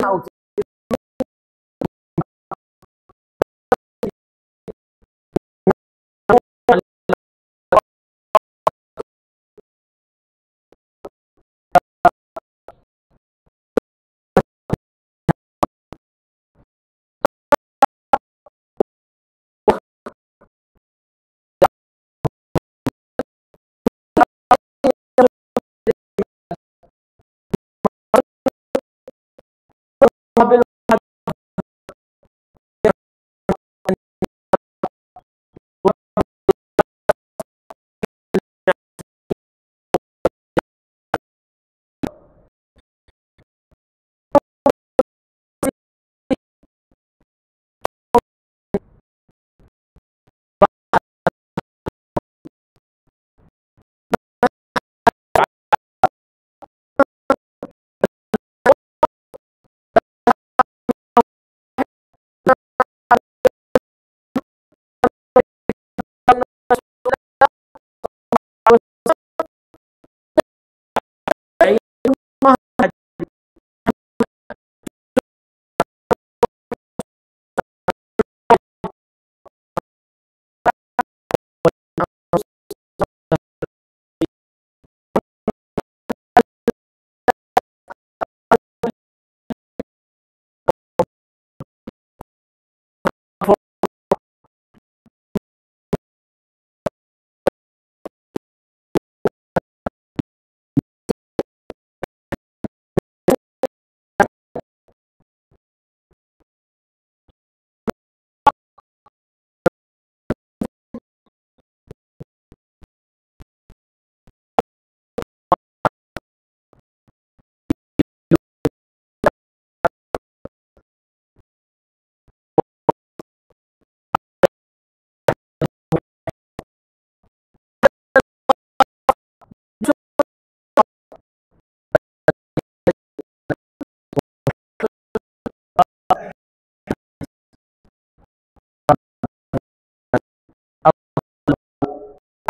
أو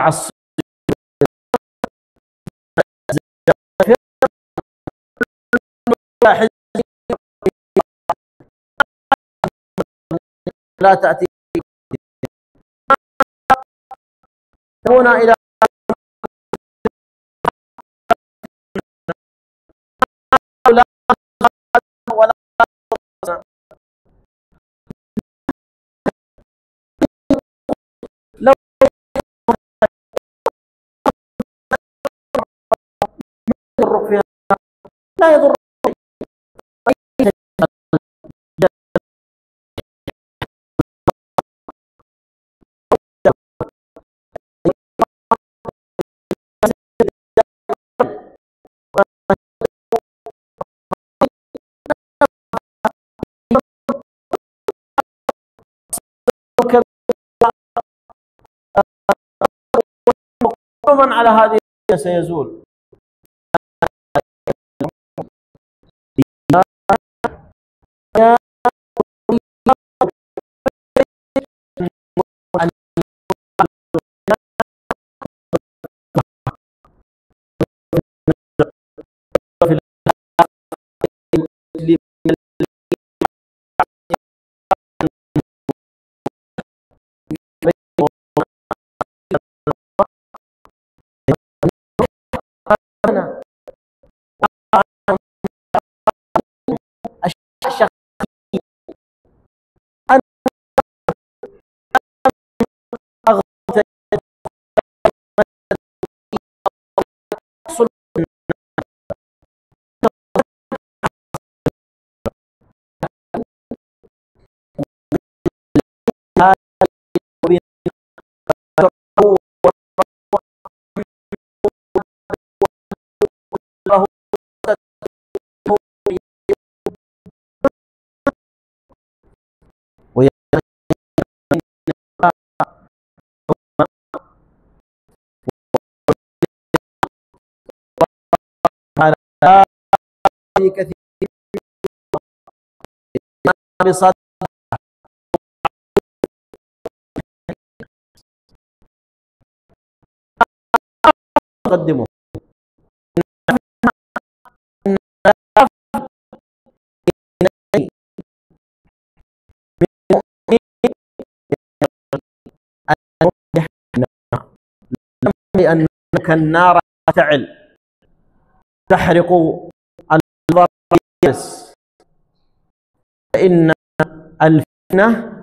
تعصب لا تأتي هنا إلى لا ولا لو يضرك فيها لا يضر من على هذه سيزول كثير بصدق تقدمه بأنك النار تعل تحرق الضرس، فإن الفتنة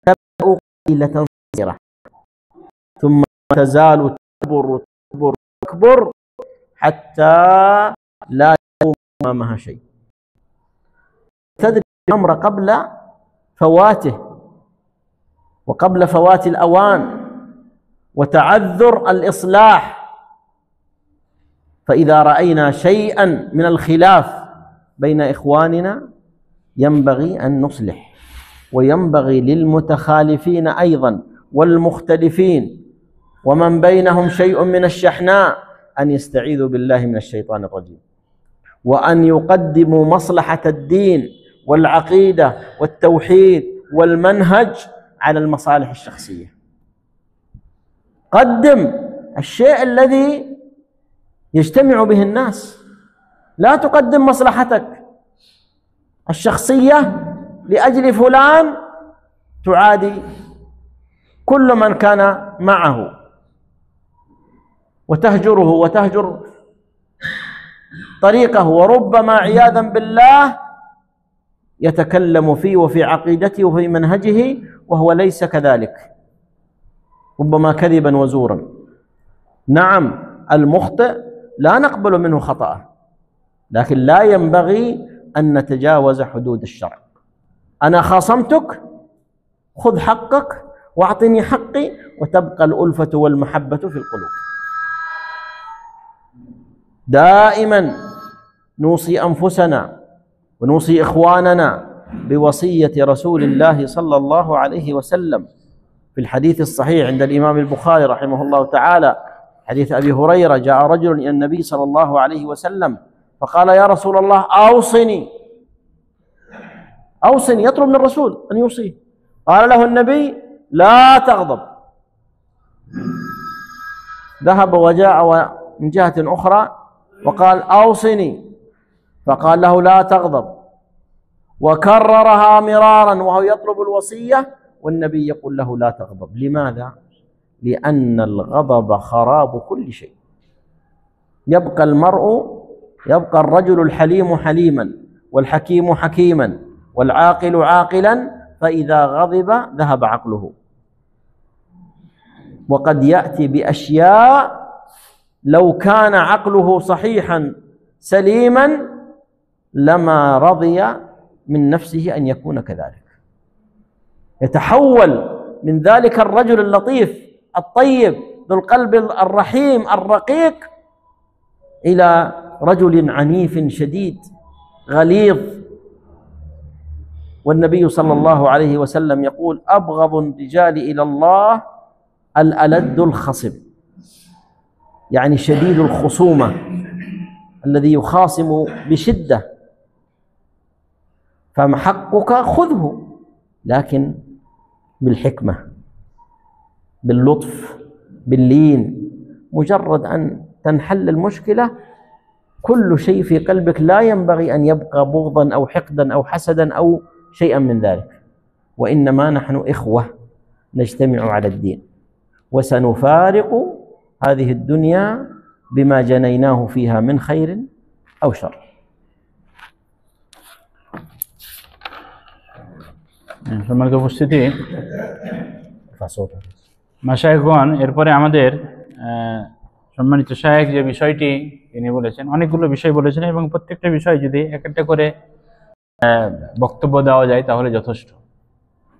تبدأ قليلة صغيرة ثم تزال تكبر تكبر تكبر حتى لا يقوم أمامها شيء. تدرك الأمر قبل فواته وقبل فوات الأوان وتعذر الإصلاح. فإذا رأينا شيئا من الخلاف بين إخواننا ينبغي أن نصلح، وينبغي للمتخالفين أيضا والمختلفين ومن بينهم شيء من الشحناء أن يستعيذوا بالله من الشيطان الرجيم، وأن يقدموا مصلحة الدين والعقيدة والتوحيد والمنهج على المصالح الشخصية. قدم الشيء الذي يجتمع به الناس، لا تقدم مصلحتك الشخصية لأجل فلان تعادي كل من كان معه وتهجره وتهجر طريقه، وربما عياذا بالله يتكلم فيه وفي عقيدته وفي منهجه وهو ليس كذلك، ربما كذبا وزورا. نعم المخطئ لا نقبل منه خطأه، لكن لا ينبغي أن نتجاوز حدود الشرع. أنا خاصمتك، خذ حقك واعطني حقي، وتبقى الألفة والمحبة في القلوب. دائما نوصي أنفسنا ونوصي إخواننا بوصية رسول الله صلى الله عليه وسلم في الحديث الصحيح عند الإمام البخاري رحمه الله تعالى، حديث أبي هريرة: جاء رجل إلى النبي صلى الله عليه وسلم فقال: يا رسول الله أوصني، أوصني، يطلب من الرسول أن يوصيه. قال له النبي: لا تغضب. ذهب وجاء من جهة أخرى وقال: أوصني، فقال له: لا تغضب. وكررها مرارا وهو يطلب الوصية والنبي يقول له: لا تغضب. لماذا؟ لأن الغضب خراب كل شيء. يبقى الرجل الحليم حليما والحكيم حكيما والعاقل عاقلا، فإذا غضب ذهب عقله. وقد يأتي بأشياء لو كان عقله صحيحا سليما لما رضي من نفسه أن يكون كذلك. يتحول من ذلك الرجل اللطيف الطيب ذو القلب الرحيم الرقيق إلى رجل عنيف شديد غليظ. والنبي صلى الله عليه وسلم يقول: أبغض الرجال إلى الله الألد الخصب، يعني شديد الخصومة الذي يخاصم بشدة. فحقك خذه، لكن بالحكمة باللطف باللين. مجرد أن تنحل المشكلة كل شيء في قلبك لا ينبغي أن يبقى بغضا أو حقدا أو حسدا أو شيئا من ذلك، وإنما نحن إخوة نجتمع على الدين، وسنفارق هذه الدنيا بما جنيناه فيها من خير أو شر. সম্মানিত উপস্থিতি, মাশায়েখগণ, এরপরে আমাদের সম্মানিত শায়েখ যে বিষয়টি তিনি বলেছেন, অনেকগুলো বিষয় বলেছেন এবং প্রত্যেকটা বিষয় যদি এক একটা করে বক্তব্য দেওয়া যায় তাহলে যথেষ্ট।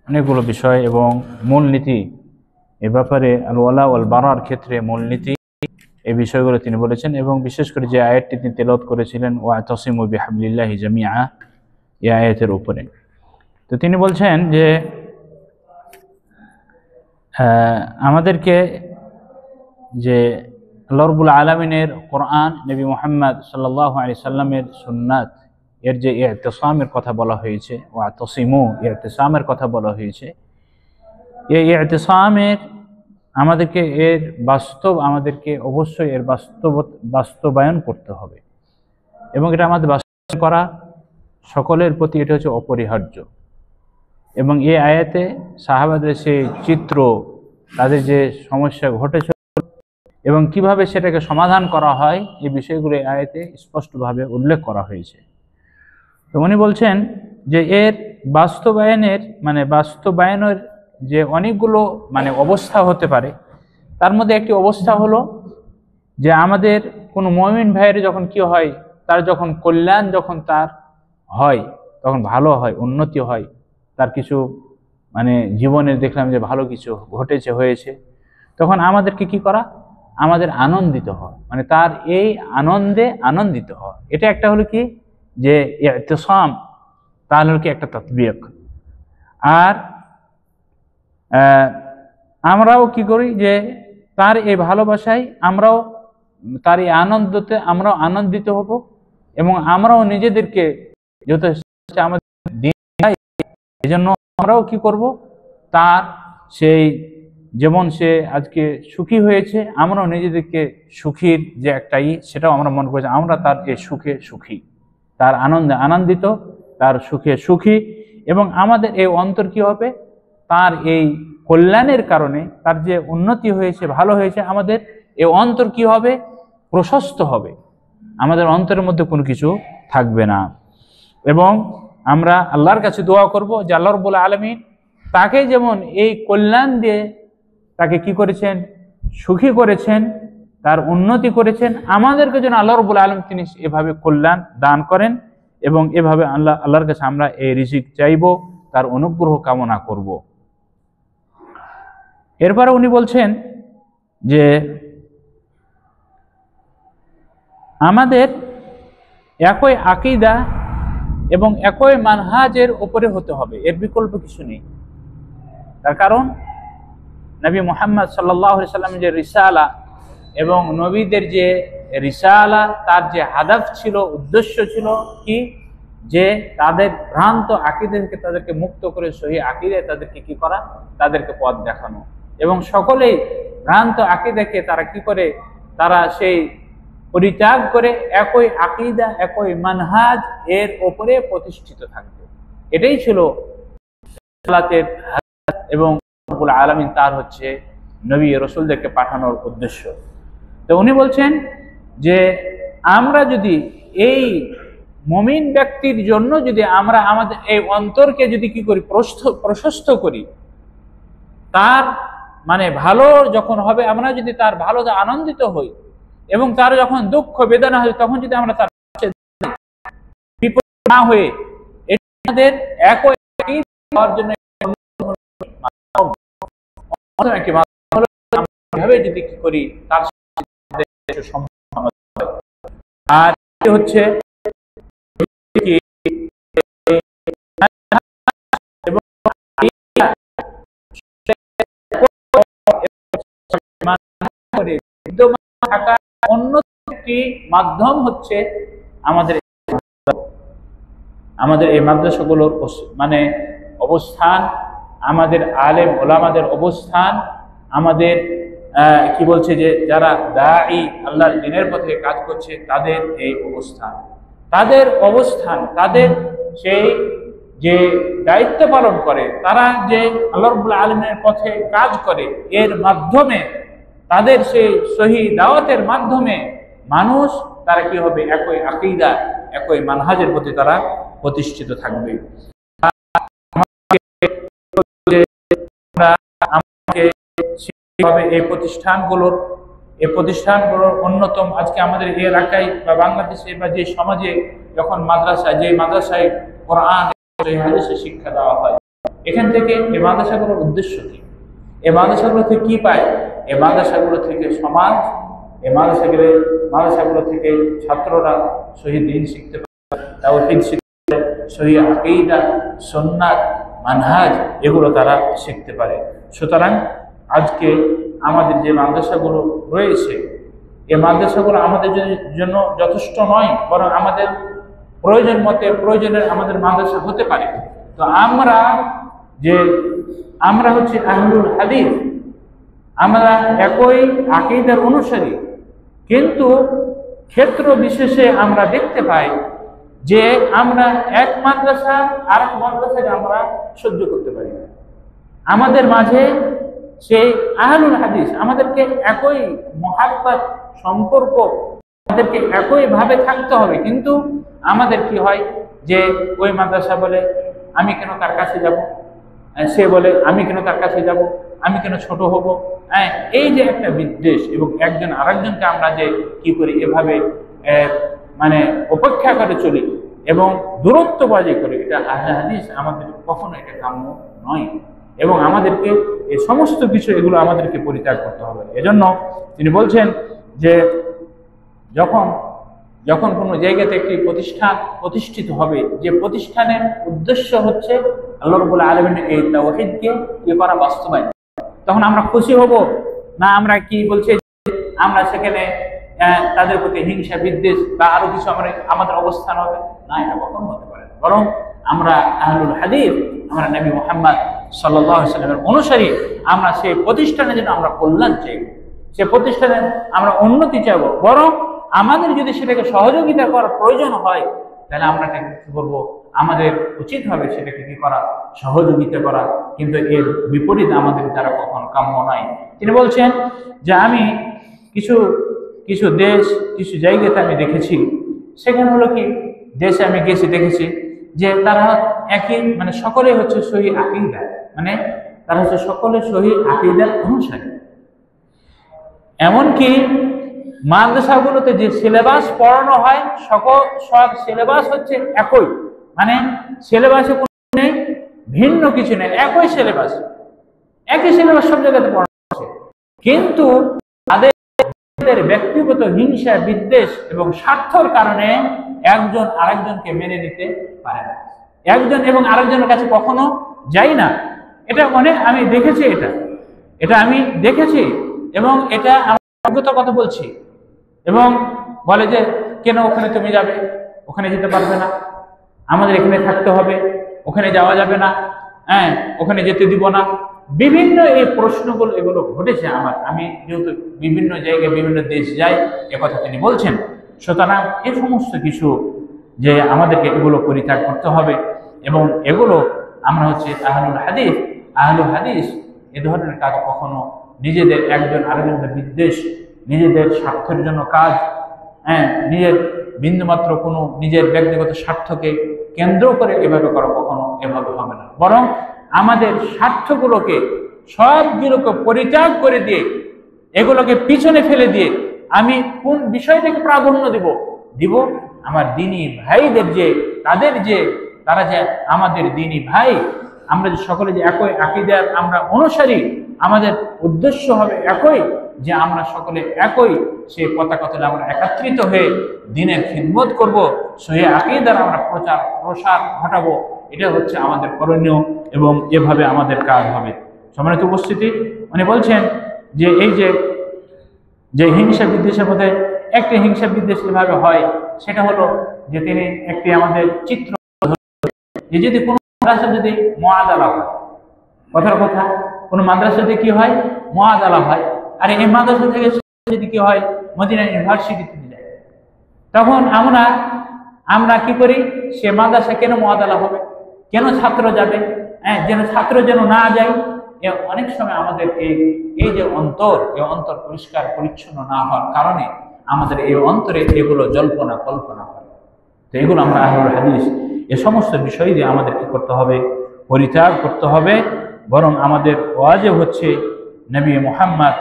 অনেকগুলো বিষয় এবং মূলনীতি এ ব্যাপারে আল ওয়ালা ওয়াল বারার ক্ষেত্রে মূলনীতি এই বিষয়গুলো তিনি বলেছেন, এবং বিশেষ করে যে আয়াতটি তিনি তেলাওয়াত করেছিলেন ওয়াতাসিমু বিহাবলিল্লাহি জামিআ, এই আয়াতের উপরে। তো তিনি বলছেন যে আমাদেরকে যে আল্লাহ রাব্বুল আলামিনের কোরআন, নবী মুহাম্মদ সাল্লাল্লাহু আলাইহি সাল্লামের সুন্নাত এর যে ইতিসামের কথা বলা হয়েছে, ওয়াতাসিমু ইতিসামের কথা বলা হয়েছে, এই ইতিসামের আমাদেরকে অবশ্যই এর বাস্তবায়ন করতে হবে, এবং এটা আমাদের বাস্তবায়ন করা সকলের প্রতি এটা হচ্ছে অপরিহার্য। এবং এই আয়াতে সাহাবাদের সেই চিত্র, তাদের যে সমস্যা ঘটেছে এবং কিভাবে সেটাকে সমাধান করা হয় এই বিষয়গুলো এই আয়াতে স্পষ্টভাবে উল্লেখ করা হয়েছে। তো উনি বলছেন যে এর বাস্তবায়নের যে অনেকগুলো অবস্থা হতে পারে, তার মধ্যে একটি অবস্থা হলো যে আমাদের কোনো মুমিন ভাইয়ের যখন কি হয়, তার যখন কল্যাণ যখন তার হয়, তখন ভালো হয়, উন্নতি হয়, তার কিছু জীবনে দেখলাম যে ভালো কিছু হয়েছে, তখন আমাদেরকে কি করা, আমাদের আনন্দিত হয়, তার এই আনন্দে আনন্দিত হয়। এটা একটা হলো কি যে ইতিসাম, তাহলে কি একটা তাতবিক। আর আমরাও কি করি যে তার এই ভালোবাসায় আমরাও তার এই আনন্দতে আমরাও আনন্দিত হব, এবং আমরাও নিজেদেরকে যথেষ্ট আমাদের এই জন্য আমরাও কি করব, তার সেই যেমন সে আজকে সুখী হয়েছে, আমরাও নিজেদেরকে সুখীর যে একটাই সেটাও আমরা মনে করছি আমরা তার এই সুখে সুখী, তার আনন্দে আনন্দিত, তার সুখে সুখী। এবং আমাদের এই অন্তর কি হবে, তার এই কল্যাণের কারণে, তার যে উন্নতি হয়েছে, ভালো হয়েছে, আমাদের এই অন্তর কি হবে, প্রশস্ত হবে, আমাদের অন্তরের মধ্যে কোনো কিছু থাকবে না। এবং আমরা আল্লাহর কাছে দোয়া করব যে আল্লাহ রাব্বুল আলামিন তাকে যেমন এই কল্যাণ দিয়ে তাকে কি করেছেন, সুখী করেছেন, তার উন্নতি করেছেন, আমাদেরকে যেন আল্লাহ রাব্বুল আলামিন তিনি এভাবে কল্যাণ দান করেন, এবং এভাবে আল্লাহর কাছে আমরা এই রিজিক চাইব, তার অনুগ্রহ কামনা করব। এরপরে উনি বলছেন যে আমাদের একই আকীদা এবং একই মানহাজের উপরে হতে হবে, এর বিকল্প কিছু নেই। তার কারণ নবী মুহাম্মদ সাল্লাল্লাহু আলাইহি সাল্লাম যে রিসালা এবং নবীদের যে রিসালা, তার যে হাদাফ ছিল, উদ্দেশ্য ছিল কি, যে তাদের ভ্রান্ত আকীদা থেকে তাদেরকে মুক্ত করে সহি আকীদায় তাদেরকে কি করা, তাদেরকে পথ দেখানো। এবং সকলেই ভ্রান্ত আকীদাকে তারা কি করে, তারা সেই পরিত্যাগ করে একই আকীদা, একই মানহাজ এর উপরে প্রতিষ্ঠিত থাকবে। এটাই ছিল সালাতের হাদাফ এবং রব্বুল আলামিন তার হচ্ছে নবী রাসূলদেরকে পাঠানোর উদ্দেশ্য। তো উনি বলছেন যে আমরা যদি এই মুমিন ব্যক্তির জন্য যদি আমরা আমাদের এই অন্তরকে যদি কি করি, প্রশস্ত করি, তার ভালো যখন হবে, আমরা যদি তার ভালোতে আনন্দিত হই, এবং তার যখন দুঃখ বেদনা হয় তখন যদি আমরা তার বিপদ না হয়ে এদের একই হওয়ার জন্য যদি কি করি, তার আর হচ্ছে থাকা অন্য একটি মাধ্যম হচ্ছে আমাদের এই মাদ্রাসাগুলোর অবস্থান, আমাদের আলেম ওলামাদের অবস্থান, আমাদের কি বলছে যে যারা দাঈ আল্লাহর দ্বীনের পথে কাজ করছে তাদের এই অবস্থান, তাদের সেই যে দায়িত্ব পালন করে, তারা যে আল্লাহ রাব্বুল আলামিনের পথে কাজ করে, এর মাধ্যমে তাদের সেই সহি দাওয়াতের মাধ্যমে মানুষ তারা কি হবে, একই আকীদা, একই মানহাজের প্রতি তারা প্রতিষ্ঠিত থাকবে। এই প্রতিষ্ঠানগুলোর অন্যতম আজকে আমাদের এই এলাকায় বা বাংলাদেশে বা যে সমাজে যখন মাদ্রাসায় কোরআন হাদিসের শিক্ষা দেওয়া হয়, এখান থেকে এই মাদ্রাসাগুলোর উদ্দেশ্য কি, এই মাদ্রাসাগুলো থেকে কি পায়, এই মাদ্রাসাগুলো থেকে সমাজ, এই মাদ্রাসাগুলো থেকে ছাত্ররা সহি দ্বীন শিখতে পারে, তাওহীদ শিখতে পারে, সহি আকীদা, সুন্নাত, মানহাজ এগুলো তারা শিখতে পারে। সুতরাং আজকে আমাদের যে মাদ্রাসাগুলো রয়েছে, এই মাদ্রাসাগুলো আমাদের জন্য যথেষ্ট নয়, বরং আমাদের প্রয়োজনের আমাদের মাদ্রাসা হতে পারে। তো আমরা হচ্ছে আহলুল হাদিস, আমরা একই আকীদার অনুসারী, কিন্তু ক্ষেত্র বিশেষে আমরা দেখতে পাই যে আমরা এক মাদ্রাসা আর এক মাদ্রাসাকে আমরা সহ্য করতে পারি না। আমাদের মাঝে সেই আহলুল হাদিস আমাদেরকে একই মহাব্বত সম্পর্ক, আমাদেরকে একই ভাবে থাকতে হবে। কিন্তু আমাদের কি হয় যে ওই মাদ্রাসা বলে আমি কেন তার কাছে যাব, সে বলে আমি কেন তার কাছে যাব, আমি কেন ছোট হব। হ্যাঁ, এই যে একটা বিদ্বেষ এবং একজন আরেকজনকে আমরা যে কি করি এভাবে মানে উপেক্ষা করে চলি এবং দূরত্ববাজি করি, এটা আহলে হাদিস আমাদের কখনো এটা কাম্য নয়। এবং আমাদেরকে এই সমস্ত কিছু এগুলো আমাদেরকে পরিত্যাগ করতে হবে। এজন্য তিনি বলছেন যে যখন যখন কোনো জায়গাতে একটি প্রতিষ্ঠান প্রতিষ্ঠিত হবে, যে প্রতিষ্ঠানের উদ্দেশ্য হচ্ছে আল্লাহ রাব্বুল আলামিনের এই তাওহীদকে কি করা, বাস্তবায়ন, তখন আমরা খুশি হব না আমরা কি বলছে আমরা সেখানে তাদের প্রতি হিংসা বিদ্বেষ বা আরো কিছু আমাদের অবস্থান হবে না, এটা কখনো হতে পারে না। বরং আমরা আহলুল হাদিস, আমরা নবী মুহাম্মদ সাল্লাল্লাহু আলাইহি ওয়াসাল্লামের অনুসারী, আমরা সেই প্রতিষ্ঠানের জন্য আমরা কল্যাণ চাই, সে প্রতিষ্ঠানের আমরা উন্নতি চাইব। বরং আমাদের যদি সেটাকে সহযোগিতা করার প্রয়োজন হয় তাহলে আমরা কি করবো, আমাদের উচিত হবে সেটাকে কি করা, সহযোগিতা করা। কিন্তু এর বিপরীত আমাদের দ্বারা কখনো কাম্য নয়। তিনি বলছেন যে আমি কিছু কিছু দেশ কিছু জায়গাতে আমি দেখেছি, সেখানে হলো কি দেশে আমি গেছি দেখেছি যে তারা একই মানে সকলেই হচ্ছে সহি আকীদা, মানে তারা হচ্ছে সকলে সহি আকীদার অনুসারী। এমনকি মাদ্রাসাগুলোতে যে সিলেবাস পড়ানো হয় সব সিলেবাস হচ্ছে একই, মানে সিলেবাসে কোনো নেই ভিন্ন কিছু নেই, একই সিলেবাস সব জায়গাতে পড়ানো হচ্ছে। কিন্তু তাদের ব্যক্তিগত হিংসা বিদ্বেষ এবং স্বার্থের কারণে একজন আরেকজনকে মেনে নিতে পারে না, একজন এবং আরেকজনের কাছে কখনো যাই না। এটা আমি দেখেছি, এটা আমি দেখেছি এবং এটা আমার অভিজ্ঞতার কথা বলছি। এবং বলে যে কেন ওখানে তুমি যাবে, ওখানে যেতে পারবে না, আমাদের এখানে থাকতে হবে, ওখানে যাওয়া যাবে না, হ্যাঁ ওখানে যেতে দিব না। বিভিন্ন এই প্রশ্নগুলো এগুলো ঘটেছে আমি যেহেতু বিভিন্ন জায়গায় বিভিন্ন দেশ যাই, একথা তিনি বলছেন। সুতরাং এই সমস্ত কিছু যে আমাদেরকে এগুলো পরিত্যাগ করতে হবে এবং এগুলো আমরা হচ্ছে আহলুল হাদিস এ ধরনের কাজ কখনো নিজেদের একজন আরেকজনের বিদ্বেষ, নিজেদের স্বার্থের জন্য কাজ, হ্যাঁ নিজের বিন্দুমাত্র কোনো নিজের ব্যক্তিগত স্বার্থকে কেন্দ্র করে এভাবে করা কখনো এভাবে হবে না। বরং আমাদের স্বার্থগুলোকে সবগুলোকে পরিত্যাগ করে দিয়ে, এগুলোকে পিছনে ফেলে দিয়ে আমি কোন বিষয়টাকে প্রাধান্য দিব আমার দ্বীনি ভাইদের, যে তারা যে আমাদের দ্বীনি ভাই, আমরা যে সকলে যে একই আকীদার আমরা অনুসারী, আমাদের উদ্দেশ্য হবে একই, যে আমরা সকলে একই সেই পতাকা তলে আমরা একত্রিত হয়ে দ্বীনের খিদমত করব, সহি আকীদার আমরা প্রসার ঘটাবো। এটা হচ্ছে আমাদের করণীয় এবং এভাবে আমাদের কাজ হবে। সম্মানিত উপস্থিতি, উনি বলছেন যে এই যে হিংসা বিদ্বেষের মধ্যে একটি হিংসা বিদ্বেষ এভাবে হয়, সেটা হলো যে তিনি একটি আমাদের চিত্র, যে যদি কোনো মাদ্রাসা যদি মুআদালা হয়, কথার কথা কোনো মাদ্রাসাতে কি হয়, মুআদালা হয়, আর এই মাদ্রাসা থেকে যদি কি হয় মদিনা ইউনিভার্সিটিতে যায়, তখন আমরা কি করি, সে মাদ্রাসা কেন মুআদালা হবে, কেন ছাত্র যাবে, যেন ছাত্র যেন না যায়। অনেক সময় আমাদের এই যে অন্তর পরিষ্কার পরিচ্ছন্ন না হওয়ার কারণে আমাদের এই অন্তরে এগুলো জল্পনা কল্পনা করে। তো এগুলো আমরা আহলুল হাদিস এ সমস্ত বিষয় দিয়ে আমাদের কি করতে হবে, পরিত্যাগ করতে হবে। বরং আমাদের ওয়াজিব হচ্ছে নবী মুহাম্মদ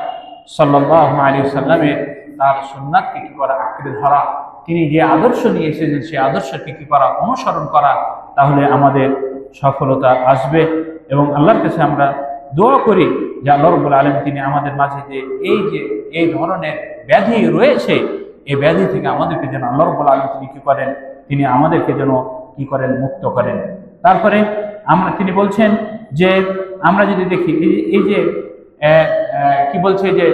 সাল্লাল্লাহু আলাইহি ওয়াসাল্লামের তার সুন্নাতকে কি করা, আঁকড়ে ধরা, তিনি যে আদর্শ নিয়ে এসেছেন সেই আদর্শকে কি করা, অনুসরণ করা। তাহলে আমাদের সফলতা আসবে। এবং আল্লাহর কাছে আমরা দোয়া করি যে আল্লাহ রাব্বুল আলামিন তিনি আমাদের মাঝে যে এই ধরনের ব্যাধি রয়েছে, এই ব্যাধি থেকে আমাদেরকে যেন আল্লাহ রাব্বুল আলামিন তিনি কি করেন, তিনি আমাদেরকে যেন কি করেন, মুক্ত করেন। তারপরে তিনি বলছেন যে আমরা যদি দেখি এই যে কি বলছে যে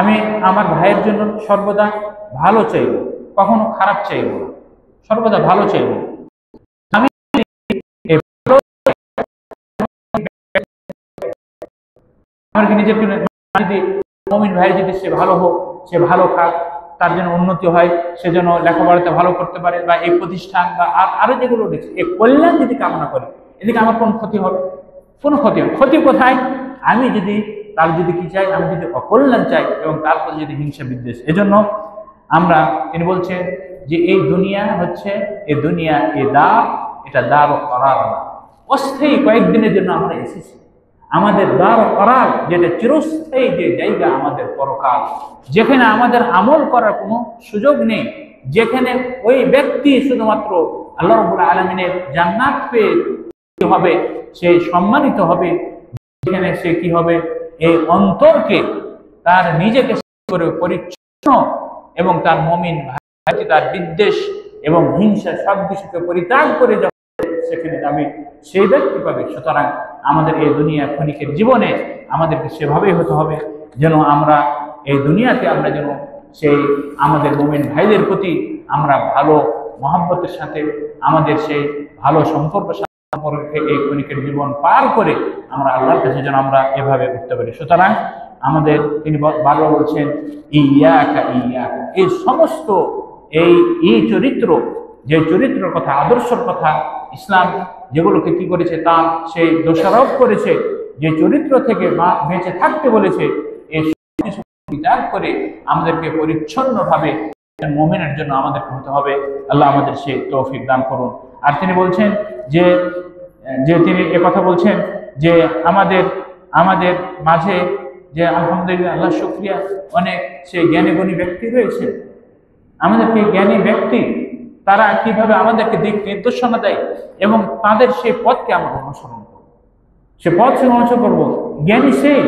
আমি আমার ভাইয়ের জন্য সর্বদা ভালো চাইব, কখনো খারাপ চাইব না, সর্বদা ভালো চাইব। আমি আমার নিজের যদি মুমিন ভাই যদি সে ভালো হোক, সে ভালো খাক, তার যেন উন্নতি হয়, সে যেন লেখাপড়াতে ভালো করতে পারে, বা এই প্রতিষ্ঠান বা আরো যেগুলো রয়েছে এই কল্যাণ যদি কামনা করে, এদিকে আমার কোন ক্ষতি হবে? কোনো ক্ষতি কোথায়? আমি যদি তার যদি কি চাই, আমি যদি অকল্যাণ চাই এবং তারপর যদি হিংসা বিদ্বেষ। এজন্য আমরা তিনি বলছেন যে এই দুনিয়া হচ্ছে এটা দার ও করার না, অস্থায়ী কয়েকদিনের জন্য আমরা এসেছি। আমাদের দার ও করার যেটা চিরস্থায়ী যে জায়গা আমাদের পরকাল, যেখানে আমাদের আমল করার কোনো সুযোগ নেই, যেখানে ওই ব্যক্তি শুধুমাত্র আল্লাহ রাব্বুল আলামিনের জান্নাত পেয়ে হবে, সে সম্মানিত হবে, যেখানে সে কি হবে, এই অন্তরকে তার নিজেকে করে পরিচ্ছন্ন এবং তার মুমিন ভাই তার বিদ্বেষ এবং হিংসা সব কিছুকে পরিত্যাগ করে সেখানে যাবে, সেই ব্যক্তি পাবে। সুতরাং আমাদের এই দুনিয়া ক্ষণিকের জীবনে আমাদেরকে সেভাবেই হতে হবে যেন আমরা এই দুনিয়াতে আমরা যেন সেই আমাদের মুমিন ভাইদের প্রতি আমরা ভালো মহব্বতের সাথে আমাদের সেই ভালো সম্পর্কে এই ক্ষণিকের জীবন পার করে আমরা আল্লাহর কাছে যেন আমরা এভাবে উঠতে পারি। সুতরাং আমাদের তিনি বারবার বলছেন ইয়াকা ইয়াকা, এই সমস্ত এই চরিত্র, যে চরিত্রের কথা, আদর্শের কথা ইসলাম যেগুলোকে কি করেছে তা সেই দোষারোপ করেছে, যে চরিত্র থেকে বেঁচে থাকতে বলেছে, এই বিচার করে আমাদেরকে পরিচ্ছন্নভাবে মুমিনের জন্য আমাদেরকে হতে হবে। আল্লাহ আমাদের সেই তৌফিক দান করুন। আর তিনি বলছেন যে তিনি কথা বলছেন যে আমাদের মাঝে যে আলহামদুলিল্লাহ আল্লাহ শুকরিয়া অনেক সেই জ্ঞানী গুণী ব্যক্তি রয়েছে, আমাদেরকে জ্ঞানী ব্যক্তি তারা কিভাবে আমাদেরকে দিক নির্দেশনা দেয় এবং তাদের সেই পথকে আমরা অনুসরণ করব, সে পথ অনুসরণ করব। জ্ঞানী সেই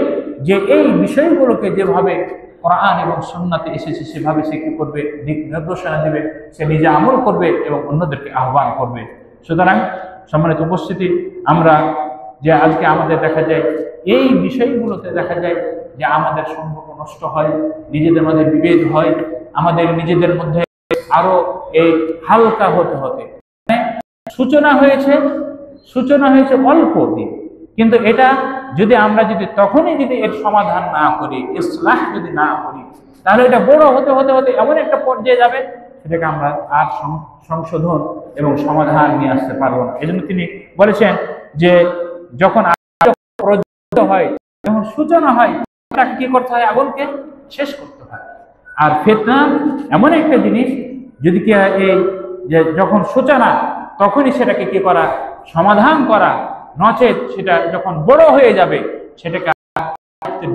যে এই বিষয়গুলোকে যেভাবে কোরআন এবং সুন্নাতে এসেছে সেভাবে সে কি করবে, দিক নির্দেশনা দেবে, সে নিজে আমল করবে এবং অন্যদেরকে আহ্বান করবে। সুতরাং সম্মানিত উপস্থিতি, আমরা যে আজকে আমাদের দেখা যায় এই বিষয়গুলোতে দেখা যায় যে আমাদের সম্পর্ক নষ্ট হয়, নিজেদের মধ্যে বিভেদ হয়, আমাদের নিজেদের মধ্যে আরো এই হালকা হতে হতে সূচনা হয়েছে অল্প দিন, কিন্তু এটা যদি আমরা তখনই এর সমাধান না করি, ইসলাহ যদি না করি, তাহলে এটা বড় হতে হতে হতে এমন একটা পর্যায়ে যাবে সেটাকে আমরা আর সংশোধন এবং সমাধান নিয়ে আসতে পারবো না। এই জন্য তিনি বলেছেন যে যখন হয়, যখন সূচনা হয়, তাকে কি করতে হয়, আগুনকে শেষ করতে হয়। আর ফিতনা এমন একটা জিনিস, যদি কি এই যে যখন সূচনা তখনই সেটাকে কি করা, সমাধান করা, নচেত সেটা যখন বড় হয়ে যাবে সেটাকে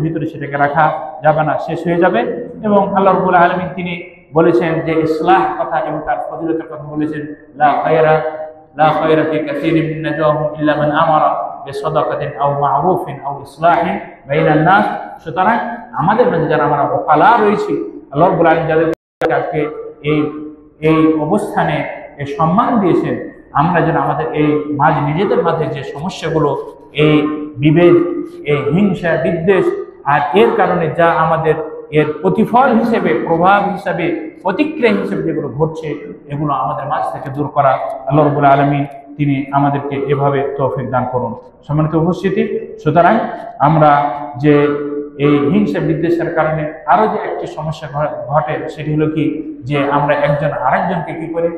ভিতরে সেটাকে রাখা যাবে না, শেষ হয়ে যাবে। এবং আল্লাহ রাব্বুল আলামিন তিনি বলেছেন যে ইসলাহ কথা এবং তার ফজিলতের কথা বলেছেন, লা খায়রা ফি কাসীরিন মিন নাজওয়াহুম ইল্লা মান আমারা বিসাদাকাতিন আও মা'রুফিন আও ইসলাহিন বাইনান নাস। সুতরাং আমাদের মধ্যে যারা আমরা ওকালা রয়েছি, আল্লাহ রাব্বুল আলামিন যাদেরকে এই অবস্থানে এই সম্মান দিয়েছেন, আমরা যেন আমাদের এই নিজেদের মাঝে যে সমস্যাগুলো, এই বিভেদ, এই হিংসা বিদ্বেষ, আর এর কারণে যা আমাদের এর প্রতিফল হিসেবে, প্রভাব হিসেবে, প্রতিক্রিয়া হিসেবে যেগুলো ঘটছে, এগুলো আমাদের মাঝ থেকে দূর করা আল্লাহ রাব্বুল আলামিন তিনি আমাদেরকে এভাবে তৌফিক দান করুন। সম্মানিত উপস্থিতি, সুতরাং আমরা যে এই হিংসা বিদ্বেষের কারণে আরো যে একটি সমস্যা ঘটে, সেটি হলো কি, যে আমরা একজন আরেকজনকে কি করি,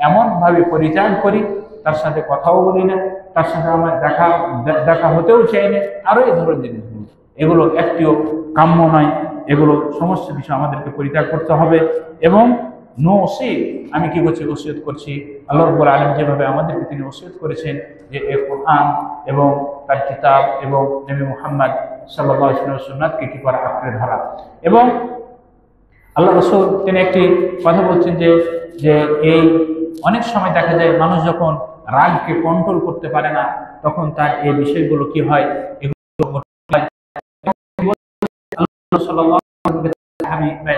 এমন ভাবে পরিত্যাগ করি, তার সাথে কথাও বলি না, তার সাথে আমার দেখা হতেও চাই না, আরো এই ধরনের জিনিসগুলো, এগুলো একটিও কাম্য নয়। এগুলো সমস্ত বিষয় আমাদেরকে পরিত্যাগ করতে হবে। এবং আমি কি করছি, ওসিয়ত করছি, আল্লাহ রাব্বুল আলামিন যেভাবে আমাদেরকে তিনি ওসিয়ত করেছেন যে এই কোরআন এবং তার কিতাব এবং নবী মুহাম্মদ সাল্লাল্লাহু আলাইহি ওয়াসাল্লামের সুন্নাতকে কি করা, আঁকড়ে ধরা। এবং আল্লাহ রাসূল তিনি একটি কথা বলছেন যে এই অনেক সময় দেখা যায় মানুষ যখন রাগকে কন্ট্রোল করতে পারে না, তখন তার এই বিষয়গুলো কি হয়,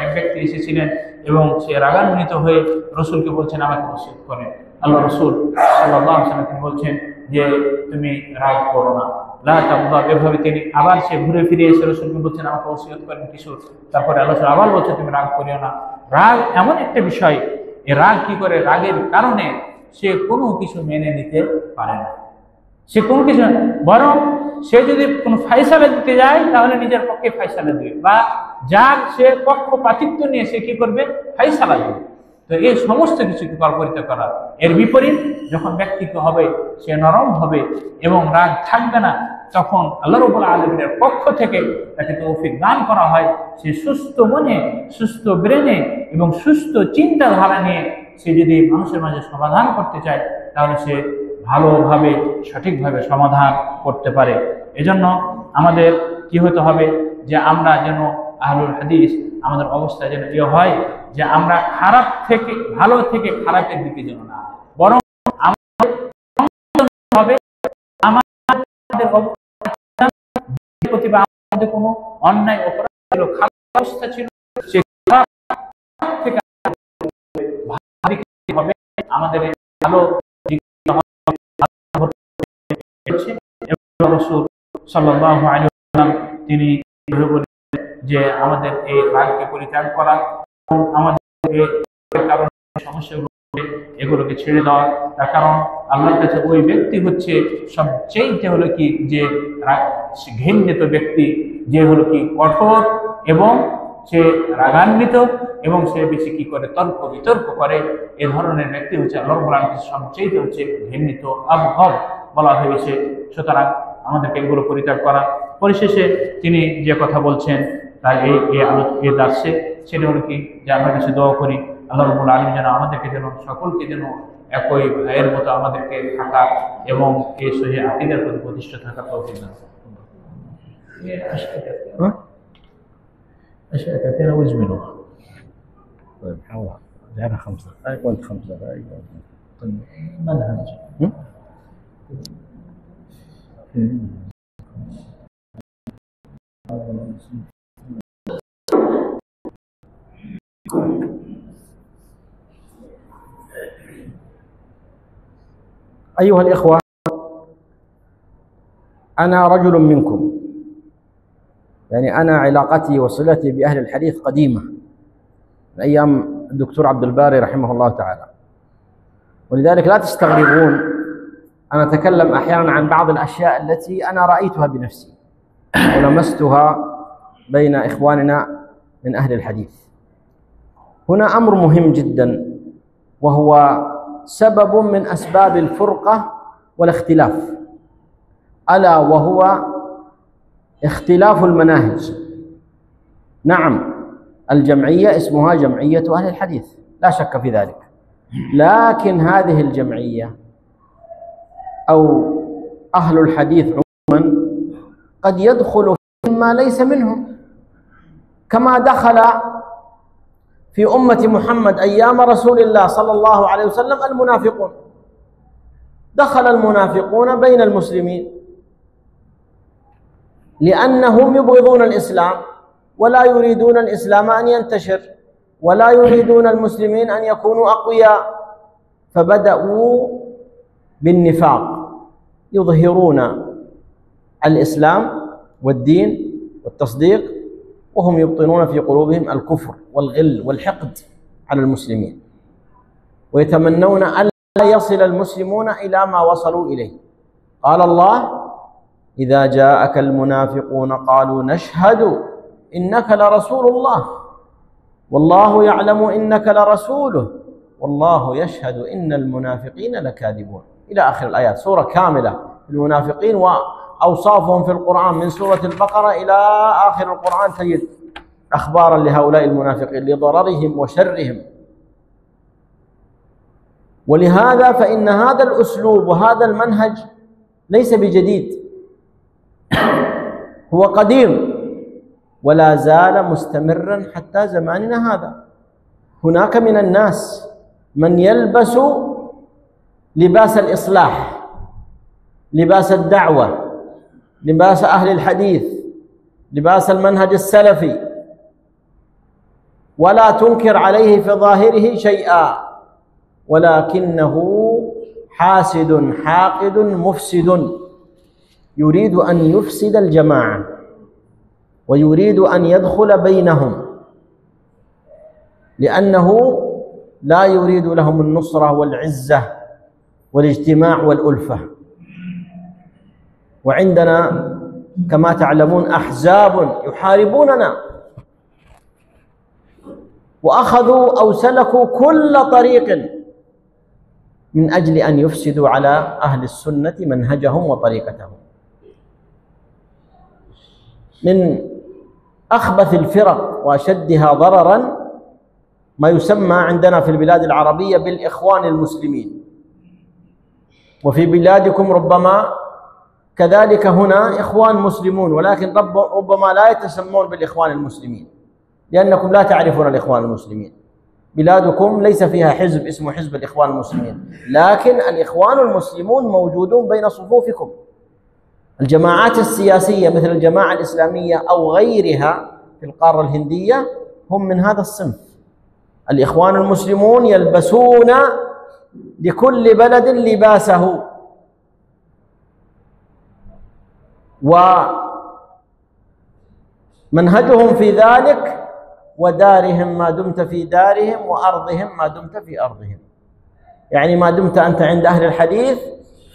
এক ব্যক্তি এসেছিলেন এবং সে রাগান্বিত হয়ে রসুলকে বলছেন আমাকে ওসিয়ত করেন। আল্লাহ রসুল সাল্লাল্লাহু আলাইহি ওয়াসাল্লাম তিনি বলছেন যে তুমি রাগ করো না, লা তাগদাব। এভাবে তিনি আবার সে ঘুরে ফিরে এসে রসুলকে বলছেন আমাকে ওসিয়ত করেন কিছু। তারপরে আল্লাহ আবার বলছেন তুমি রাগ করিও না। রাগ এমন একটা বিষয়, এ রাগ কি করে, রাগের কারণে সে কোনো কিছু মেনে নিতে পারে না, সে কোনো কিছু, বরং সে যদি কোনো ফায়সালা দিতে যায় তাহলে নিজের পক্ষে ফায়সালা দিবে, বা যার সে পক্ষপাতিত্ব নিয়ে সে কি করবে, ফায়সালা দিবে। তো এই সমস্ত কিছু পরিত্যাগ করা। এর বিপরীত যখন ব্যক্তিত্ব হবে, সে নরম হবে এবং রাগ থাকবে না, তখন আল্লাহ রাব্বুল আলামিনের পক্ষ থেকে তাকে তৌফিক দান করা হয়। সে সুস্থ মনে, সুস্থ ব্রেনে এবং সুস্থ চিন্তাধারা নিয়ে সে যদি মানুষের মাঝে সমাধান করতে চায় তাহলে সে ভালোভাবে সঠিকভাবে সমাধান করতে পারে। এজন্য আমাদের কি হতে হবে যে আমরা যেন আহলুল হাদিস আমাদের অবস্থা যেন হয় যে আমরা খারাপ থেকে ভালো থেকে খারাপের দিকে যেন না, বরং আমাদের হবে আমাদের প্রতিভা আমাদের কোনো অন্যায় অপরাধ ছিল, খারাপ অবস্থা ছিল, সে খারাপ থেকে হবে আমাদের ভালো রাসূল সাল্লাল্লাহু আলাইহি ওয়াসাল্লাম তিনি যে আমাদের এই রাগকে পরিত্যাগ করা এবং আমাদের কারণে সমস্যাগুলো এগুলোকে ছেড়ে দেওয়া। তার কারণ আল্লাহর কাছে ওই ব্যক্তি হচ্ছে সবচেয়ে হলো কি যে ঘৃণিত ব্যক্তি, যে হলো কি কঠোর এবং সে রাগান্বিত এবং সে বেশি কি করে তর্ক বিতর্ক করে। এ ধরনের ব্যক্তি হচ্ছে আল্লাহর কাছে সবচেয়ে হচ্ছে ঘৃণিত আবহাওয়া বলা হয়েছে। সুতরাং আমাদেরকে এগুলো পরিত্যাগ করা। পরিশেষে তিনি যে কথা বলছেন তার এই দার্সে সেটা হলো কি যে আমরা কাছে দোয়া করি আল্লাহ রাব্বুল আলামিন যেন আমাদেরকে যেন সকলকে যেন একই ভাইয়ের মতো আমাদেরকে থাকা এবং এই সহিহ আকীদার প্রতি প্রতিষ্ঠিত থাকার তৌফিক দান করুন। أشياء كثيرة واجملوها. طيب حاول جعلها 5 دقائق ولا 5 دقائق. طيب منهج. أيها الإخوة، أنا رجل منكم، يعني أنا علاقتي وصلتي بأهل الحديث قديمة من أيام الدكتور عبد الباري رحمه الله تعالى، ولذلك لا تستغربون أنا أتكلم أحيانا عن بعض الأشياء التي أنا رأيتها بنفسي ولمستها بين إخواننا من أهل الحديث. هنا أمر مهم جدا وهو سبب من أسباب الفرقة والاختلاف، ألا وهو اختلاف المناهج. نعم الجمعية اسمها جمعية أهل الحديث لا شك في ذلك، لكن هذه الجمعية أو أهل الحديث عموما قد يدخل فيما ليس منهم، كما دخل في أمة محمد أيام رسول الله صلى الله عليه وسلم المنافقون. دخل المنافقون بين المسلمين لأنهم يبغضون الإسلام ولا يريدون الإسلام أن ينتشر ولا يريدون المسلمين أن يكونوا أقوياء، فبدأوا بالنفاق يظهرون الإسلام والدين والتصديق وهم يبطنون في قلوبهم الكفر والغل والحقد على المسلمين، ويتمنون أن لا يصل المسلمون إلى ما وصلوا إليه. قال الله: إذا جاءك المنافقون قالوا نشهد إنك لرسول الله والله يعلم إنك لرسوله والله يشهد إن المنافقين لكاذبون، إلى آخر الآيات. سورة كاملة المنافقين وأوصافهم في القرآن من سورة البقرة إلى آخر القرآن تجد أخبارا لهؤلاء المنافقين لضررهم وشرهم. ولهذا فإن هذا الأسلوب وهذا المنهج ليس بجديد، هو قديم ولا زال مستمرا حتى زماننا هذا. هناك من الناس من يلبس لباس الإصلاح، لباس الدعوة، لباس أهل الحديث، لباس المنهج السلفي، ولا تنكر عليه في ظاهره شيئا، ولكنه حاسد حاقد مفسد يريد أن يفسد الجماعة ويريد أن يدخل بينهم، لأنه لا يريد لهم النصرة والعزة والاجتماع والألفة. وعندنا كما تعلمون أحزاب يحاربوننا وأخذوا أو سلكوا كل طريق من أجل أن يفسدوا على أهل السنة منهجهم وطريقتهم. من أخبث الفرق وأشدها ضرراً ما يسمى عندنا في البلاد العربية بالإخوان المسلمين، وفي بلادكم ربما كذلك هنا إخوان مسلمون، ولكن ربما لا يتسمون بالإخوان المسلمين لأنكم لا تعرفون الإخوان المسلمين. بلادكم ليس فيها حزب اسمه حزب الإخوان المسلمين، لكن الإخوان المسلمون موجودون بين صفوفكم. الجماعات السياسية مثل الجماعة الإسلامية أو غيرها في القارة الهندية هم من هذا الصنف. الإخوان المسلمون يلبسون لكل بلد لباسه، ومنهجهم في ذلك: ودارهم ما دمت في دارهم، وأرضهم ما دمت في أرضهم. يعني ما دمت أنت عند أهل الحديث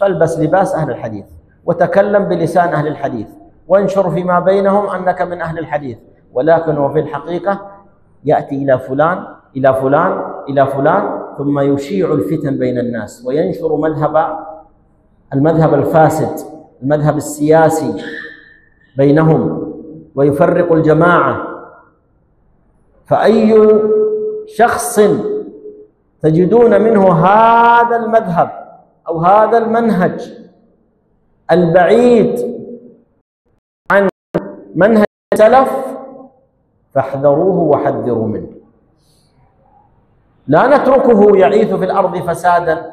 فالبس لباس أهل الحديث، وتكلم بلسان أهل الحديث، وانشر فيما بينهم أنك من أهل الحديث. ولكن وفي الحقيقة يأتي إلى فلان إلى فلان إلى فلان، ثم يشيع الفتن بين الناس وينشر المذهب الفاسد، المذهب السياسي بينهم، ويفرق الجماعة. فأي شخص تجدون منه هذا المذهب أو هذا المنهج البعيد عن منهج السلف فاحذروه وحذروا منه. لا نتركه يعيث في الأرض فسادا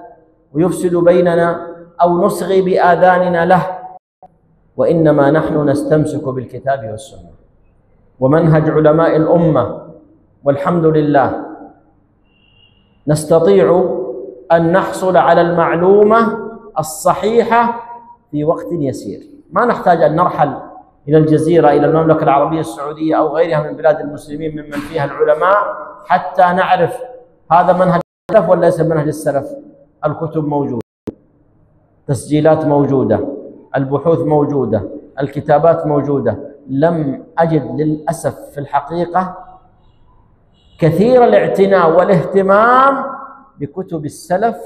ويفسد بيننا أو نصغي بآذاننا له، وإنما نحن نستمسك بالكتاب والسنة ومنهج علماء الأمة، والحمد لله نستطيع أن نحصل على المعلومة الصحيحة في وقت يسير. ما نحتاج أن نرحل إلى الجزيرة، إلى المملكة العربية السعودية أو غيرها من بلاد المسلمين ممن فيها العلماء حتى نعرف هذا منهج السلف ولا ليس منهج السلف. الكتب موجودة، تسجيلات موجودة، البحوث موجودة، الكتابات موجودة. لم أجد للأسف في الحقيقة كثير الاعتناء والاهتمام بكتب السلف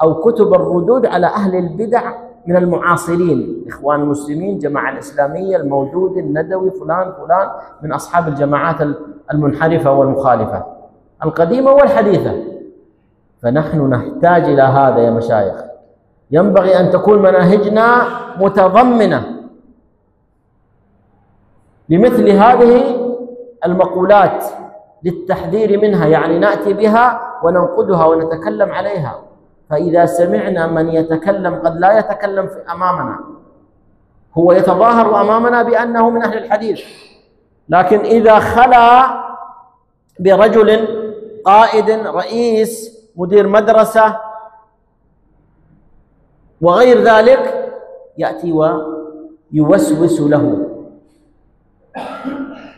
أو كتب الردود على أهل البدع من المعاصرين، إخوان المسلمين، جماعة الإسلامية، الموجود، الندوي، فلان من أصحاب الجماعات المنحرفة والمخالفة القديمة والحديثة. فنحن نحتاج إلى هذا يا مشايخ. ينبغي أن تكون مناهجنا متضمنة لمثل هذه المقولات للتحذير منها، يعني نأتي بها وننقدها ونتكلم عليها. فإذا سمعنا من يتكلم قد لا يتكلم أمامنا، هو يتظاهر أمامنا بأنه من أهل الحديث، لكن إذا خلا برجل قائد، رئيس، مدير مدرسة وغير ذلك، يأتي ويوسوس له: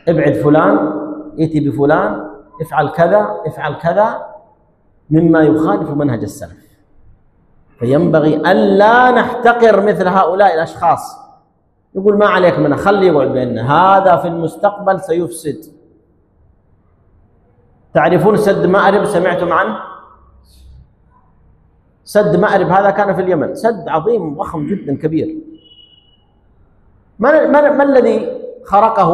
ابعد فلان، ائتي بفلان، افعل كذا افعل كذا، مما يخالف منهج السلف. فينبغي ألا نحتقر مثل هؤلاء الأشخاص. يقول ما عليك منه، خليه يقعد بيننا، هذا في المستقبل سيفسد. تعرفون سد مأرب؟ سمعتم عنه؟ سد مأرب هذا كان في اليمن، سد عظيم ضخم جدا كبير. ما الذي خرقه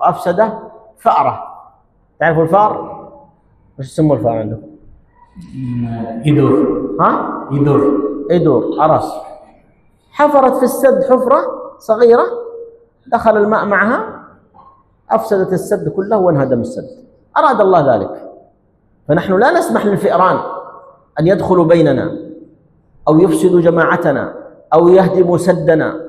وأفسده؟ فأرة. تعرفوا الفار؟ وش يسموا الفار عندكم؟ يدور. ها؟ يدور عرس. حفرت في السد حفرة صغيرة، دخل الماء معها، أفسدت السد كله وانهدم السد. أراد الله ذلك. فنحن لا نسمح للفئران أن يدخلوا بيننا أو يفسدوا جماعتنا أو يهدموا سدنا.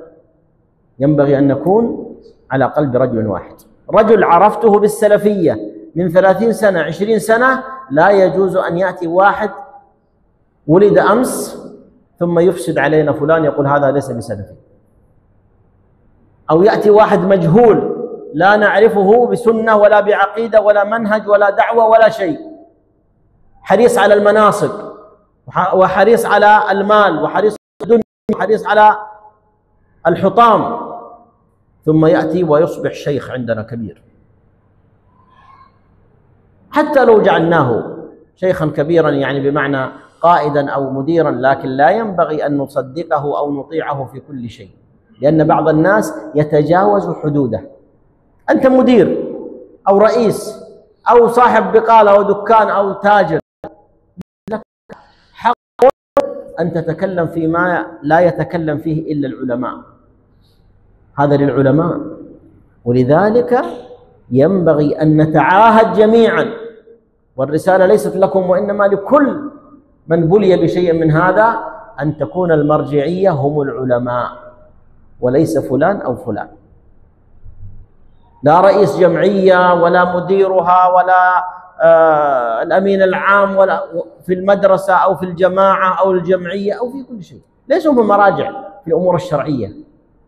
ينبغي أن نكون على قلب رجل واحد. رجل عرفته بالسلفية من 30 سنة 20 سنة، لا يجوز أن يأتي واحد ولد أمس ثم يفسد علينا فلان يقول هذا ليس بسلفي، أو يأتي واحد مجهول لا نعرفه بسنة ولا بعقيدة ولا منهج ولا دعوة ولا شيء، حريص على المناصب وحريص على المال وحريص على الدنيا وحريص على الحطام، ثم يأتي ويصبح شيخ عندنا كبير. حتى لو جعلناه شيخا كبيرا يعني بمعنى قائدا أو مديرا، لكن لا ينبغي أن نصدقه أو نطيعه في كل شيء، لأن بعض الناس يتجاوز حدوده أنت مدير أو رئيس أو صاحب بقالة أو دكان أو تاجر، لك حق أن تتكلم فيما لا يتكلم فيه إلا العلماء، هذا للعلماء. ولذلك ينبغي أن نتعاهد جميعا، والرسالة ليست لكم وإنما لكل من بلي بشيء من هذا، أن تكون المرجعية هم العلماء وليس فلان أو فلان. لا رئيس جمعية ولا مديرها ولا الأمين العام ولا في المدرسة أو في الجماعة أو الجمعية أو في كل شيء، ليسوا هم مراجع في الأمور الشرعية،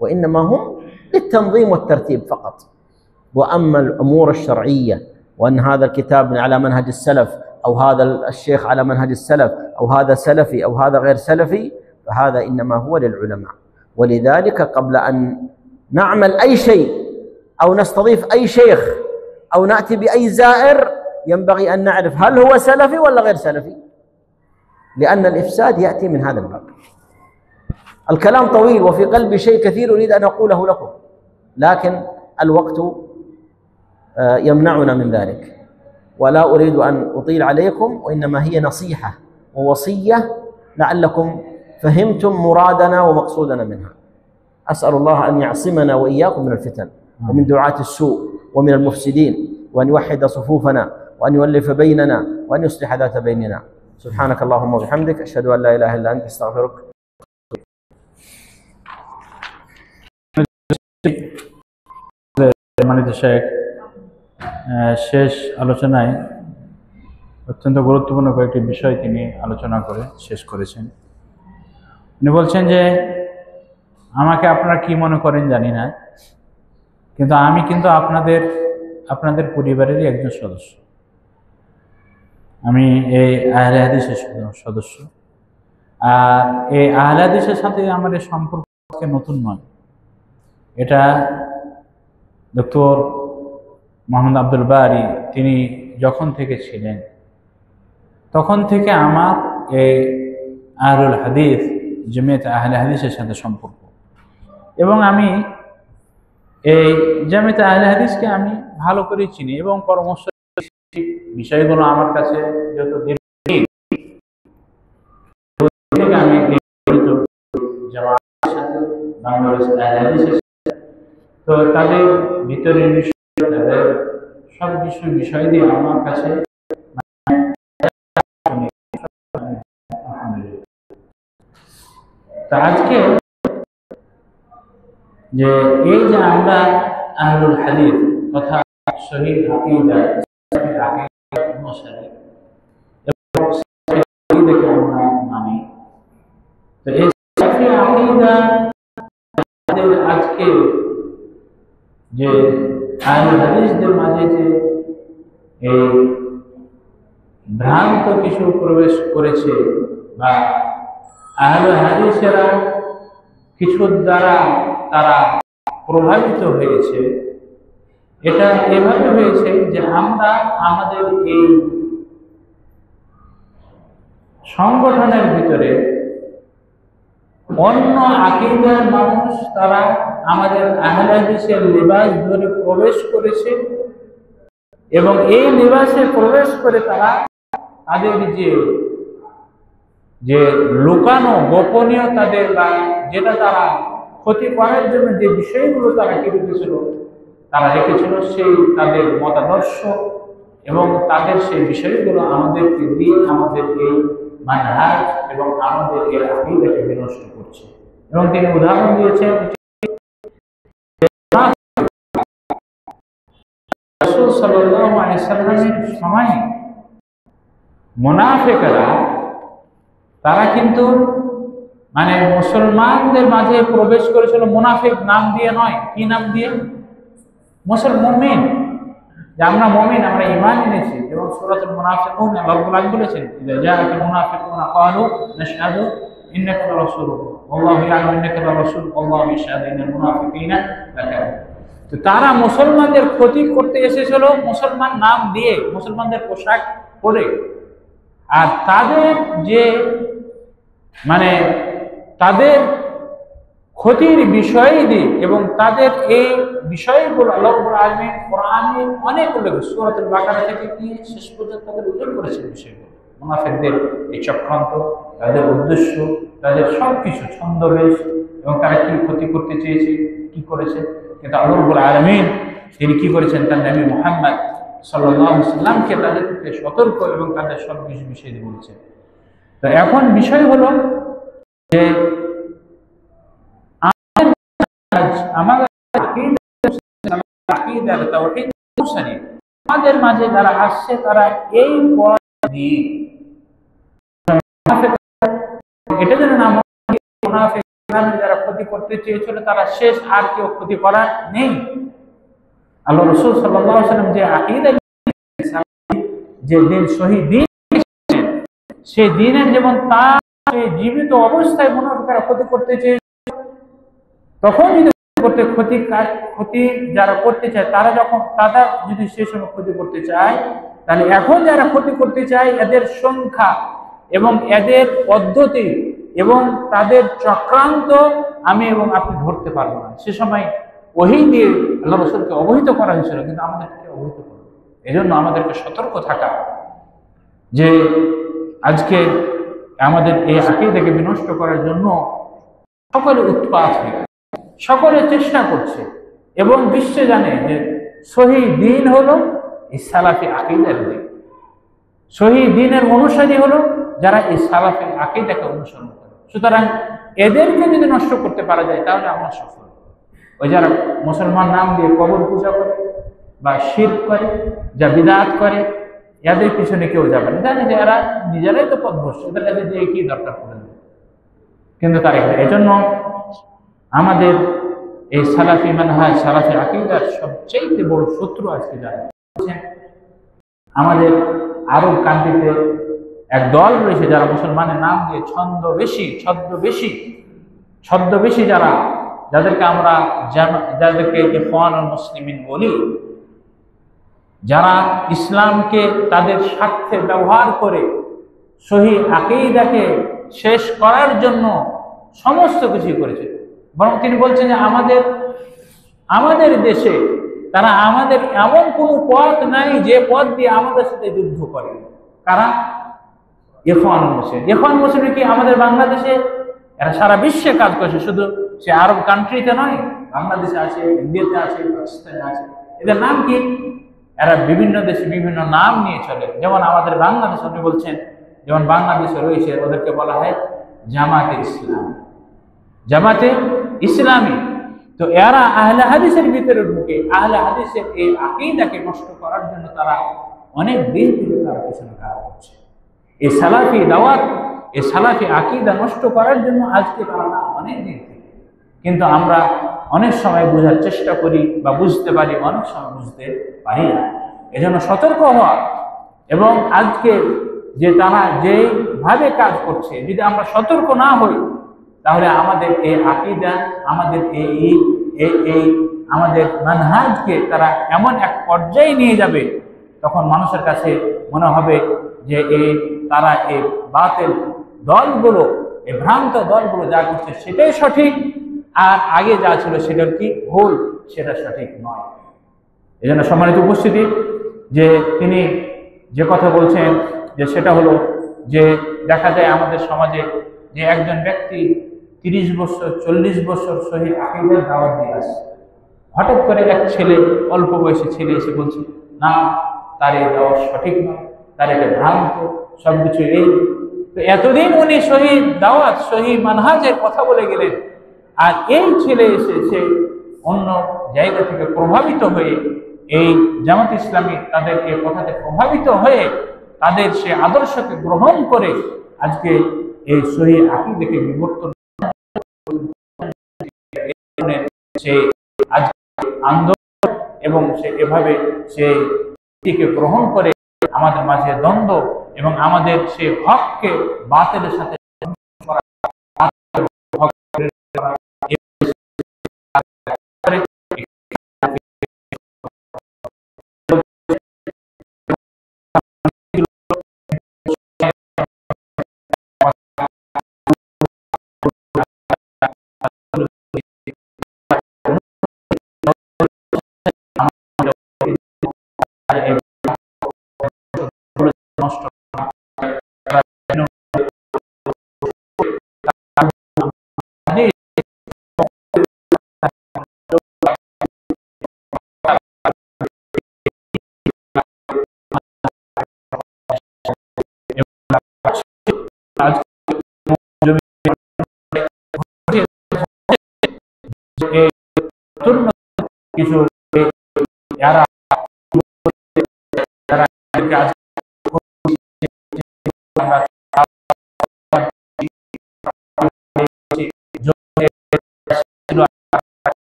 وإنما هم للتنظيم والترتيب فقط. وأما الأمور الشرعية، وأن هذا الكتاب على منهج السلف أو هذا الشيخ على منهج السلف أو هذا سلفي أو هذا غير سلفي، فهذا إنما هو للعلماء. ولذلك قبل أن نعمل أي شيء أو نستضيف أي شيخ أو نأتي بأي زائر ينبغي أن نعرف هل هو سلفي ولا غير سلفي، لأن الإفساد يأتي من هذا الباب. الكلام طويل وفي قلبي شيء كثير أريد أن أقوله لكم، لكن الوقت يمنعنا من ذلك، ولا أريد أن أطيل عليكم، وإنما هي نصيحة ووصية لعلكم فهمتم مرادنا ومقصودنا منها. أسأل الله أن يعصمنا وإياكم من الفتن ومن دعاة السوء ومن المفسدين، وأن يوحد صفوفنا وأن يؤلف بيننا وأن يصلح ذات بيننا. سبحانك اللهم وبحمدك، أشهد أن لا إله إلا أنت، أستغفرك. সম্মানিত শেখ, শেষ আলোচনায় অত্যন্ত গুরুত্বপূর্ণ কয়েকটি বিষয় তিনি আলোচনা করে শেষ করেছেন। উনি বলছেন যে আমাকে আপনারা কি মনে করেন জানি না, কিন্তু আমি কিন্তু আপনাদের পরিবারেরই একজন সদস্য। আমি এই আহলে হাদিসের সদস্য, আর এই আহলে হাদিসের সাথে আমার এই সম্পর্ক নতুন নয়। এটা ডক্টর মোহাম্মদ আব্দুল বারী তিনি যখন থেকে ছিলেন তখন থেকে আমার এই আহলুল হাদিস জামিয়াত আহলে হাদিসের সাথে সম্পর্ক, এবং আমি এই জামিয়াত আহলে হাদিসকে আমি ভালো করে চিনি এবং পরামর্শ বিষয়গুলো আমার কাছে যত আমি জামাতের সাথে বাংলাদেশ আহলে হাদিসের সাথে, তো তাদের ভিতরের বিষয়, তাদের সব বিষয় দিয়ে আমার কাছে তা আজকে যে এই যে আমরা আহলুল হাদিস তথা সহিহ আকীদা অনুসারী এবং আমরা মানি, তো এই সহিহ আকীদা আজকে যে আহলুল হাদিসদের মাঝে যে এই ভ্রান্ত কিছু প্রবেশ করেছে বা আহলুল হাদিসেরা কিছুর দ্বারা তারা প্রভাবিত হয়েছে, এটা এভাবে হয়েছে যে আমরা আমাদের এই সংগঠনের ভিতরে অন্য আকীদার মানুষ তারা আমাদের আহলে হাদিসের লিবাস ধরে প্রবেশ করেছে, এবং এই লিবাসে প্রবেশ করে তারা তাদের যে লুকানো গোপনীয় তাদের বা যেটা তারা ক্ষতি করার জন্য যে বিষয়গুলো তারা কি রেখেছিল, তারা রেখেছিল সেই তাদের মতাদর্শ এবং তাদের সেই বিষয়গুলো আমাদেরকে দিয়ে আমাদের এই মানহাজ এবং আমাদের এই আকীদাকে বিনষ্ট করছে। এবং তিনি উদাহরণ দিয়েছেন রাসূল সাল্লাল্লাহু আলাইহি ওয়াসাল্লামের সময় মুনাফিকরা তারা কিন্তু মানে মুসলমানদের মাঝে প্রবেশ করেছিল মুনাফিক নাম দিয়ে নয়, কি নাম দিয়ে? মুসলমান, যে আমরা মুমিন, আমরা ঈমান এনেছি। এবং সূরাতুল মুনাফিকুন আল্লাহ তাআলা বলেছেন, ইযা জাআকাল মুনাফিকুনা ক্বালু নাশহাদু ইন্নাকা লারাসূলুল্লাহ ওয়াল্লাহু ইয়ালামু ইন্নাকা লারাসূল ওয়াল্লাহু ইয়াশহাদু ইন্নাল মুনাফিকিনা লাকাযিবুন। তো তারা মুসলমানদের ক্ষতি করতে এসেছিল মুসলমান নাম দিয়ে, মুসলমানদের পোশাক পরে, আর তাদের যে মানে তাদের ক্ষতির বিষয় দিয়ে এবং তাদের এই বিষয়গুলো আল্লাহ রাব্বুল আলামিন কোরআনে অনেক উল্লেখ, সূরাতুল বাকারা থেকে নিয়ে শেষ পর্যন্ত তাদের উল্লেখ করেছেন বিষয়গুলো। মুনাফিকদের এই চক্রান্ত, তাদের উদ্দেশ্য, তাদের সবকিছু ছন্দবেশ এবং তারা কি ক্ষতি করতে চেয়েছে, কি করেছে। কিন্তু আল্লাহ রাব্বুল আলামিন তিনি কি করেছেন, তার নবী মুহাম্মদ সাল্লাল্লাহু আলাইহি সাল্লামকে তাদেরকে সতর্ক এবং তাদের সব কিছু বিষয় দিয়ে বলেছেন। তো এখন বিষয় হলো যে আমাদের আকীদার তাওহীদ অনুসারী আমাদের মাঝে যারা আসছে তারা এই পথ দিয়ে এটা যেন না মুনাফিক যারা ক্ষতি করতে চেয়েছিল তারা শেষ, আর কেউ ক্ষতি করার নেই। আল্লাহ রাসূল সাল্লাল্লাহু আলাইহি ওয়াসাল্লাম যে আকীদা, যে দিন সহি দিন, সেই দিনের যেমন তার জীবিত অবস্থায় মুনাফিকরা ক্ষতি করতে চেয়ে, তখন যদি ক্ষতি যারা করতে চায় তারা যদি সেই সময় ক্ষতি করতে চায়, তাহলে এখন যারা ক্ষতি করতে চায় এদের সংখ্যা এবং এদের পদ্ধতি এবং তাদের চক্রান্ত আমি এবং আপনি ধরতে পারবো না। সে সময় ওহী দিয়ে আল্লাহ রাসূলকে অবহিত করা হয়েছিল, কিন্তু আমাদেরকে অবহিত করবে। এজন্য আমাদেরকে সতর্ক থাকা যে আজকে আমাদের এই আকীদাকে বিনষ্ট করার জন্য সকলে উৎপাত হয়ে সকলে চেষ্টা করছে এবং বিশ্বে জানে যে সহি দিন হলো এই সালাফি আকীদার দিন। সহি দিনের অনুসারী হলো যারা এই সালাফি আকীদাকে অনুসরণ করে। সুতরাং এদেরকে যদি নষ্ট করতে পারা যায় তাহলে আমরা সফল। ওই যারা মুসলমান নাম দিয়ে কবর পূজা করে বা শিরক করে, যা বিদআত করে, এদের পিছনে কেউ যাবে না, জানে যে এরা নিজেরাই তো পথভ্রষ্ট, এদের কাছে যে কি দরকার পড়ে। কিন্তু তার এজন্য আমাদের এই সালাফি মানহাজ, সালাফি আকীদার সবচেয়ে বড় শত্রু আজকে যারা আমাদের আরব কান্ট্রিতে এক দল রয়েছে যারা মুসলমানের নাম দিয়ে ছদ্মবেশী যাদেরকে আমরা ইখওয়ানুল মুসলিমিন বলি, যারা ইসলামকে তাদের স্বার্থে ব্যবহার করে সহি আকীদাকে শেষ করার জন্য সমস্ত কিছু করেছে। বরং তিনি বলছেন যে আমাদের দেশে তারা আমাদের এমন কোন পথ নাই যে পথ দিয়ে আমাদের সাথে যুদ্ধ করে। কারা? ইখওয়ানুল মুসলিমিন কি আমাদের বাংলাদেশে, এরা সারা বিশ্বে কাজ করছে, শুধু সে আরব কান্ট্রিতে নয়, বাংলাদেশে আছে, ইন্ডিয়াতে আছে, পাকিস্তানে আছে। এদের নাম কি? এরা বিভিন্ন দেশে বিভিন্ন নাম নিয়ে চলে। যেমন আমাদের বাংলাদেশ, আপনি বলছেন যেমন বাংলাদেশে রয়েছে, ওদেরকে বলা হয় জামাতে ইসলামী। তো এরা আহলে হাদিসের ভিতরে ঢুকে আহলে হাদিসের এই আকীদাকে নষ্ট করার জন্য তারা অনেক দিন থেকে তার পিছনে কাজ করছে। এই সালাফি দাওয়াত, এই সালাফি আকীদা নষ্ট করার জন্য আজকে তারা অনেক দিন থেকে, কিন্তু আমরা অনেক সময় বোঝার চেষ্টা করি বা বুঝতে পারি, অনেক সময় বুঝতে পারি না। এজন্য সতর্ক হওয়া এবং আজকে যে তারা যেভাবে কাজ করছে, যদি আমরা সতর্ক না হই তাহলে আমাদের এই আকীদা, আমাদের আমাদের মানহাজকে তারা এমন এক পর্যায়ে নিয়ে যাবে, তখন মানুষের কাছে মনে হবে যে তারা এই বাতিল দলগুলো, এই ভ্রান্ত দলগুলো যা করছে সেটাই সঠিক, আর আগে যা ছিল সেটা কি ভুল, সেটা সঠিক নয়। এই জন্য সম্মানিত উপস্থিতি, যে তিনি যে কথা বলছেন যে সেটা হলো যে দেখা যায় আমাদের সমাজে যে একজন ব্যক্তি 30 বছর 40 বছর সহি আকীদার দাওয়াত দিয়ে আসছে, হঠাৎ করে এক ছেলে, অল্প বয়সী ছেলে এসে বলছে না তার এই দাওয়াত সঠিক নয়, তার এটা ভ্রান্ত, সবকিছু এই। তো এতদিন উনি সহি দাওয়াত, সহি মানহাজের কথা বলে গেলেন, আর এই ছেলে এসে সে অন্য জায়গা থেকে প্রভাবিত হয়ে এই জামাত ইসলামী তাদের এই কথাতে প্রভাবিত হয়ে তাদের সে আদর্শকে গ্রহণ করে আজকে এই সহি আকীদাকে বিবর্তন সে আজকে আন্দোলন এবং সে এভাবে সে এটিকে গ্রহণ করে আমাদের মাঝে দ্বন্দ্ব এবং আমাদের সে হককে বাতিলের সাথে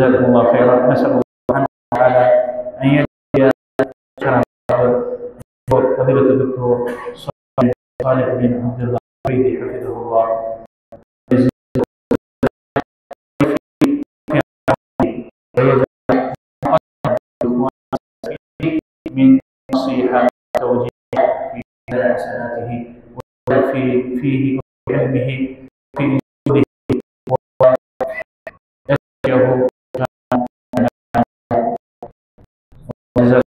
جزاكم الله خيرا. نسأل الله سبحانه وتعالى أن يجزي شرف فضيلة الدكتور صالح بن عبد الله العريضي حفظه الله من نصيحة توجيه في حسناته وفي فيه علمه في جهده ويسره